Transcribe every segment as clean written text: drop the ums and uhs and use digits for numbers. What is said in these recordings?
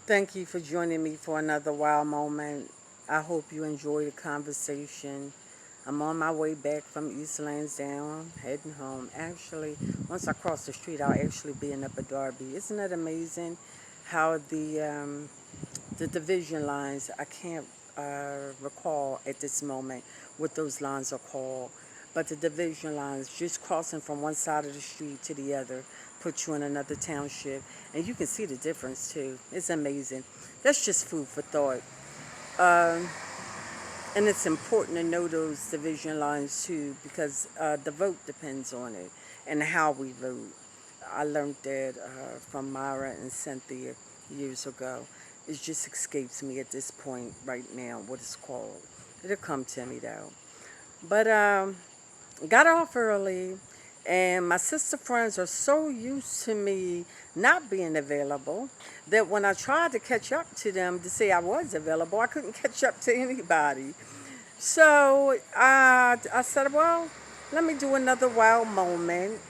Thank you for joining me for another wild moment. I hope you enjoy the conversation. I'm on my way back from East Lansdowne, heading home. Actually, once I cross the street, I'll actually be in Upper Darby. Isn't it amazing how the division lines, I can't recall at this moment what those lines are called, but the division lines just crossing from one side of the street to the other put you in another township, and you can see the difference too. It's amazing. That's just food for thought. Um, and it's important to know those division lines too because the vote depends on it and how we vote. I learned that from Myra and Cynthia years ago. It just escapes me at this point right now what it's called. It'll come to me though. But got off early, and my sister friends are so used to me not being available that when I tried to catch up to them to say I was available, I couldn't catch up to anybody. So I said, well, let me do another wild moment.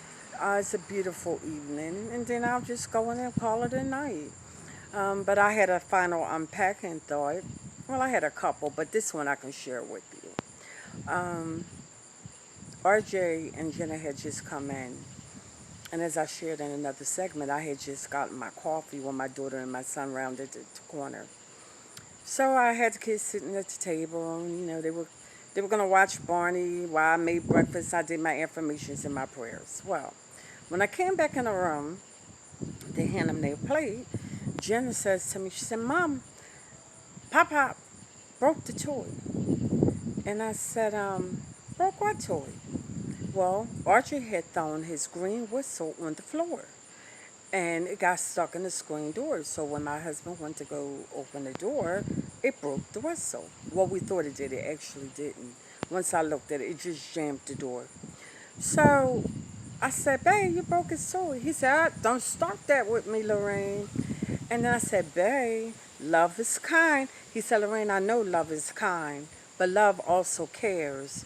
It's a beautiful evening, and then I'll just go in and call it a night. But I had a final unpacking thought. Well, I had a couple, but this one I can share with you. RJ and Jenna had just come in, and as I shared in another segment, I had just gotten my coffee when my daughter and my son rounded the corner. So I had the kids sitting at the table, and they were gonna watch Barney while I made breakfast. I did my affirmations and my prayers. Well, when I came back in the room, they hand them their plate. Jenna says to me, she said, "Mom, Papa broke the toy." And I said, broke what toy? Well, Archie had thrown his green whistle on the floor, and it got stuck in the screen door. So when my husband went to go open the door, it broke the whistle. Well, we thought it did. It actually didn't. Once I looked at it, it just jammed the door. So I said, "Babe, you broke his toy." He said, "Don't start that with me, Lorraine." And then I said, "Babe, love is kind." He said, "Lorraine, I know love is kind, but love also cares."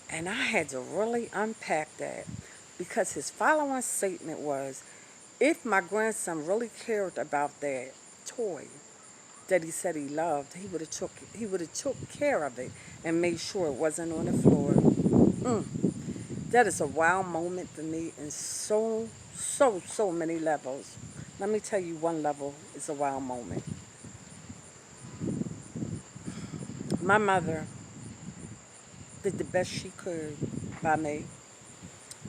And I had to really unpack that because his following statement was, if my grandson really cared about that toy that he said he loved, he would have took care of it and made sure it wasn't on the floor. That is a wow moment for me in so many levels. Let me tell you, one level is a wow moment. My mother did the best she could by me.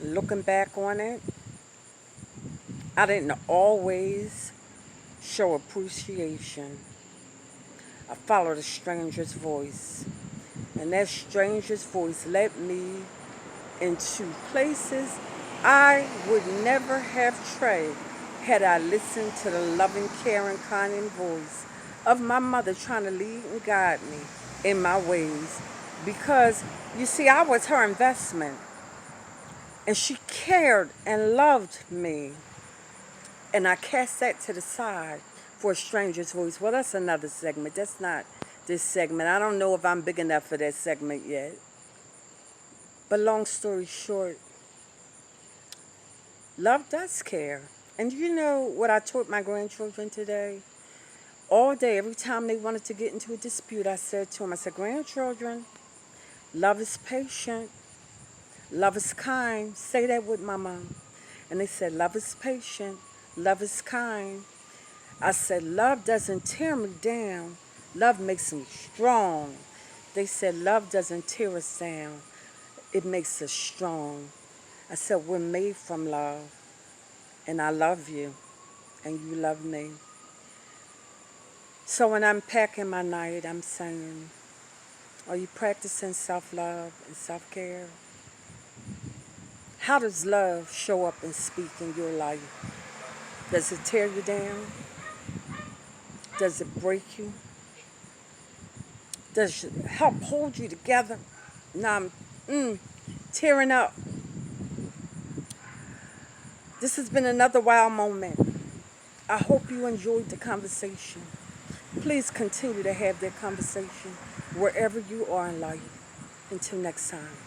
Looking back on it, I didn't always show appreciation. I followed a stranger's voice, and that stranger's voice led me into places I would never have tread had I listened to the loving, caring, kind voice of my mother trying to lead and guide me in my ways. Because, you see, I was her investment, and she cared and loved me. And I cast that to the side for a stranger's voice. Well, that's another segment. That's not this segment. I don't know if I'm big enough for that segment yet. But long story short, love does care. And you know what I taught my grandchildren today? All day, every time they wanted to get into a dispute, I said to them, I said, "Grandchildren, love is patient. Love is kind." Say that with my mom. And they said, "Love is patient. Love is kind." I said, "Love doesn't tear me down. Love makes me strong." They said, "Love doesn't tear us down. It makes us strong." I said, "We're made from love, and I love you, and you love me." So when I'm packing my night, I'm saying, are you practicing self-love and self-care? How does love show up and speak in your life? Does it tear you down? Does it break you? Does it help hold you together? Now I'm tearing up. This has been another wild moment. I hope you enjoyed the conversation. Please continue to have that conversation wherever you are in life. Until next time.